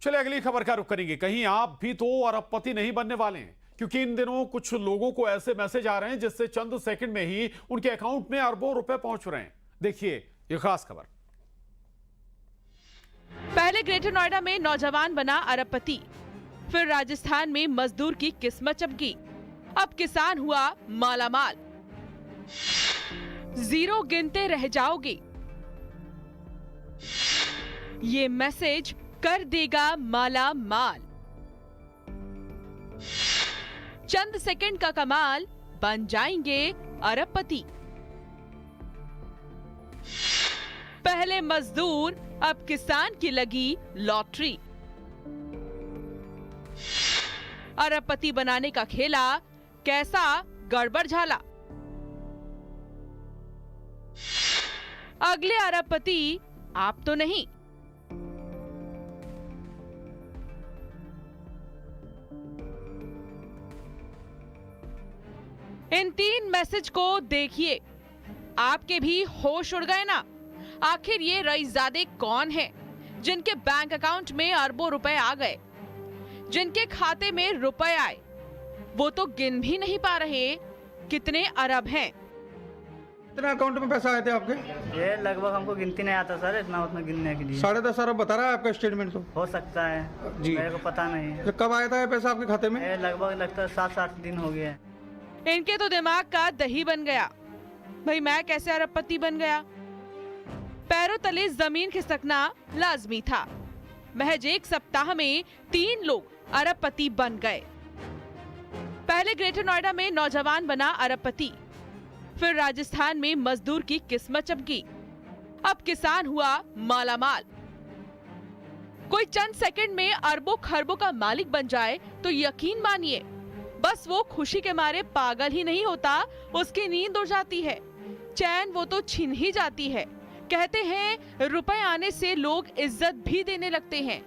चलिए अगली खबर का रुख करेंगे। कहीं आप भी तो अरबपति नहीं बनने वाले हैं, क्योंकि इन दिनों कुछ लोगों को ऐसे मैसेज आ रहे हैं जिससे चंद सेकंड में ही उनके अकाउंट में अरबों रुपए पहुंच रहे हैं। देखिए ये खास खबर। पहले ग्रेटर नोएडा में नौजवान बना अरबपति, फिर राजस्थान में मजदूर की किस्मत चमकी, अब किसान हुआ मालामाल। जीरो गिनते रह जाओगे, ये मैसेज कर देगा माला माल। चंद सेकंड का कमाल, बन जाएंगे अरबपति। पहले मजदूर, अब किसान की लगी लॉटरी। अरबपति बनाने का खेला कैसा गड़बड़ झाला। अगले अरबपति आप तो नहीं। इन 3 मैसेज को देखिए, आपके भी होश उड़ गए ना। आखिर ये रईसजादे कौन हैं, जिनके बैंक अकाउंट में अरबों रुपए आ गए, जिनके खाते में रुपए आए वो तो गिन भी नहीं पा रहे कितने अरब हैं। कितने अकाउंट में पैसा आए थे आपके? ये लगभग हमको गिनती नहीं आता सर, इतना उतना गिनने के लिए। 10.5 अरब बता रहा है आपका स्टेटमेंट तो। हो सकता है जी, मेरे को पता नहीं। तो कब आया था ये पैसा आपके खाते में? ये लगभग लगता है 7-8 दिन हो गए। इनके तो दिमाग का दही बन गया। भाई मैं कैसे अरबपति बन गया? पैरों तले जमीन खिसकना लाजमी था। महज 1 सप्ताह में 3 लोग अरबपति बन गए। पहले ग्रेटर नोएडा में नौजवान बना अरबपति, फिर राजस्थान में मजदूर की किस्मत चमकी, अब किसान हुआ मालामाल। कोई चंद सेकंड में अरबों खरबों का मालिक बन जाए तो यकीन मानिए बस वो खुशी के मारे पागल ही नहीं होता, उसकी नींद उड़ जाती है, चैन वो तो छिन ही जाती है। कहते हैं रुपए आने से लोग इज्जत भी देने लगते हैं।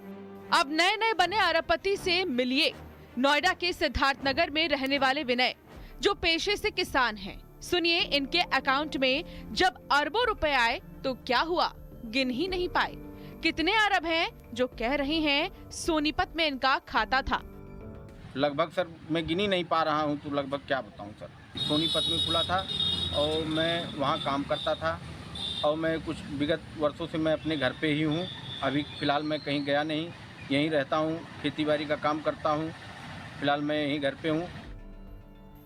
अब नए नए बने अरबपति से मिलिए। नोएडा के सिद्धार्थनगर में रहने वाले विनय, जो पेशे से किसान हैं। सुनिए इनके अकाउंट में जब अरबों रुपए आए तो क्या हुआ, गिन ही नहीं पाए। कितने अरब हैं जो कह रहे हैं सोनीपत में इनका खाता था। लगभग सर मैं गिन ही नहीं पा रहा हूँ, तो लगभग क्या बताऊँ सर। सोनीपत में खुला था और मैं वहाँ काम करता था, और मैं कुछ विगत वर्षों से मैं अपने घर पे ही हूँ। अभी फ़िलहाल मैं कहीं गया नहीं, यहीं रहता हूँ, खेतीबाड़ी का काम करता हूँ। फ़िलहाल मैं यहीं घर पे हूँ।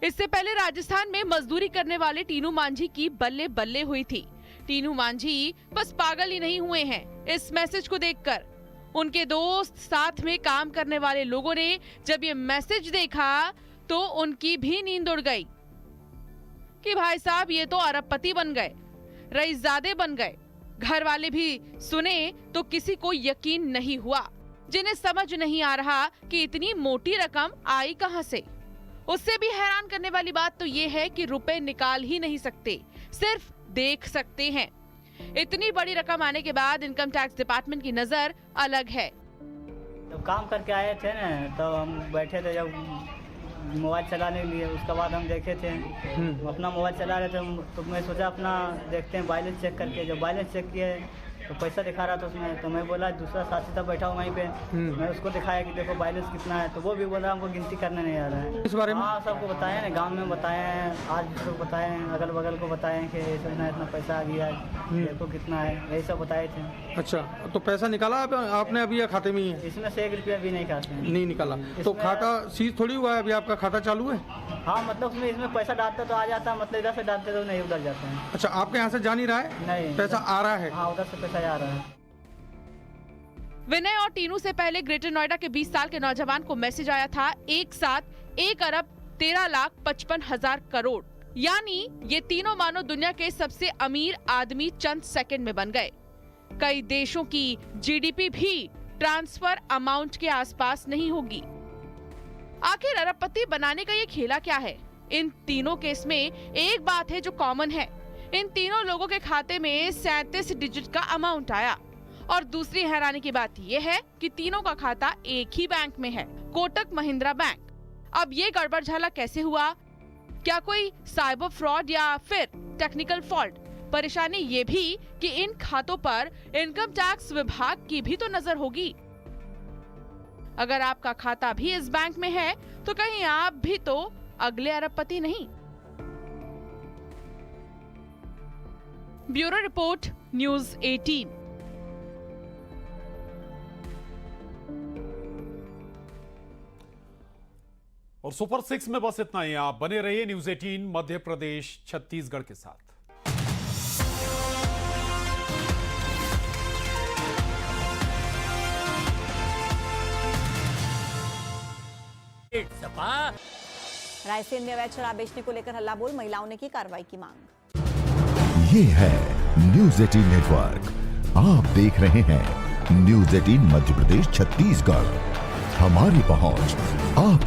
इससे पहले राजस्थान में मजदूरी करने वाले टीनू मांझी की बल्ले बल्ले हुई थी। टीनू मांझी बस पागल ही नहीं हुए हैं इस मैसेज को देखकर। उनके दोस्त, साथ में काम करने वाले लोगों ने जब ये मैसेज देखा तो उनकी भी नींद उड़ गई कि भाई साहब ये तो अरबपति बन गए, रईसजादे बन गए। घर वाले भी सुने तो किसी को यकीन नहीं हुआ, जिन्हें समझ नहीं आ रहा कि इतनी मोटी रकम आई कहां से। उससे भी हैरान करने वाली बात तो ये है कि रुपए निकाल ही नहीं सकते, सिर्फ देख सकते हैं। इतनी बड़ी रकम आने के बाद इनकम टैक्स डिपार्टमेंट की नजर अलग है। जब काम करके आए थे ना, तो हम बैठे थे जब मोबाइल चलाने के लिए, उसके बाद हम देखे थे अपना मोबाइल चला रहे थे, तो मैं सोचा अपना देखते हैं बैलेंस चेक करके। जब बैलेंस चेक किए तो पैसा दिखा रहा था उसमें, तो मैं बोला दूसरा साथी था बैठा हूँ वहीं पे, मैं उसको दिखाया कि देखो बैलेंस कितना है, तो वो भी बोला हमको गिनती करने नहीं आ रहा है। इस बारे में हाँ सबको बताया ना, गांव में बताए हैं, आज दूसरों को बताए हैं, अगल बगल को बताए हैं कि इतना इतना पैसा आ गया है, देखो कितना है, यही सब बताए थे। अच्छा, तो पैसा निकाला आपने अभी या खाते में ही है? इसमें से 1 रुपया भी नहीं खाते हैं। नहीं निकाला तो खाता सीज थोड़ी हुआ है, अभी आपका खाता चालू है? हाँ मतलब इसमें पैसा डालते तो आ जाता, मतलब इधर से डालते तो नहीं उधर जाते हैं। अच्छा, आपके यहाँ से जा नहीं रहा है? नहीं, पैसा आ रहा है? हाँ उधर से पैसा आ रहा है। विनय और टीनू से पहले ग्रेटर नोएडा के 20 साल के नौजवान को मैसेज आया था एक साथ 1 अरब 13,55,000 करोड़। यानी ये तीनों मानो दुनिया के सबसे अमीर आदमी चंद सेकंड में बन गए। कई देशों की जीडीपी भी ट्रांसफर अमाउंट के आसपास नहीं होगी। आखिर अरबपति बनाने का ये खेला क्या है? इन तीनों केस में एक बात है जो कॉमन है, इन तीनों लोगों के खाते में 37 डिजिट का अमाउंट आया। और दूसरी हैरानी की बात यह है कि तीनों का खाता एक ही बैंक में है, कोटक महिंद्रा बैंक। अब ये गड़बड़ झाला कैसे हुआ? क्या कोई साइबर फ्रॉड या फिर टेक्निकल फॉल्ट? परेशानी ये भी कि इन खातों पर इनकम टैक्स विभाग की भी तो नजर होगी। अगर आपका खाता भी इस बैंक में है तो कहीं आप भी तो अगले अरबपति नहीं। Bureau report, news 18। और सुपर 6 में बस इतना ही। आप बने रहिए न्यूज़ 18 मध्य प्रदेश छत्तीसगढ़ के साथ। रायसेन में अवैध शराब बेचने को लेकर हल्ला बोल, महिलाओं ने की कार्रवाई की मांग। ये है न्यूज़ 18 नेटवर्क। आप देख रहे हैं न्यूज़ 18 मध्य प्रदेश छत्तीसगढ़। हमारी पहुंच आप